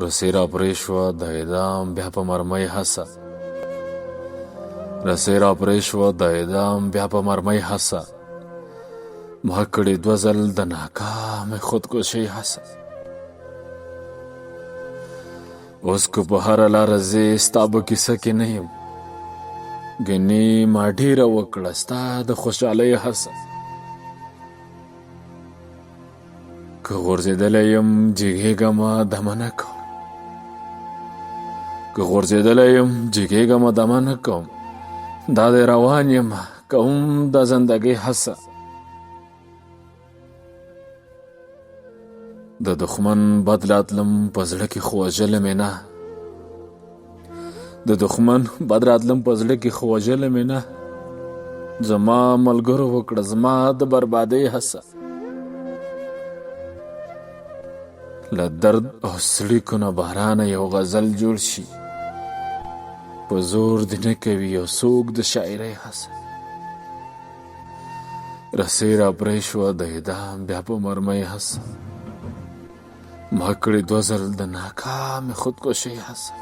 رسۍ را پرې شوه د اعدام بیا په مرمۍ هڅه. رسۍ را پرې شوه د اعدام بیا په مرمۍ هڅه. ما کړې 2 ځل د ناکامې خودکشۍ هڅه. اوس که په هره لاره ځې ستا به کیسه کې نه یم، ګنې ما ډېره وکړه ستا د خوشحالۍ هڅه. که غورځېدلی یم جګېږمه دمه نه کوم، که غورځېدلی یم جګېږمه دمه نه کوم، دا دی روان یم کوم د زندګۍ هڅه. د دښمن بد راتلم په زړه کې خو وژلی مې نه، د دښمن بد راتلم په زړه کې خو وژلی مې نه، زما ملګرو وکړه زما د بربادۍ هڅه. له درد او څړیکو نه بارانه یو غزل جوړ شي، په زور دې نه کوي یو څوک د شاعرۍ هڅه. رسۍ را پرې شوه د اعدام بیا په مرمۍ هڅه. ما کړې 2 ځل د ناکامې خودکشۍ هڅه.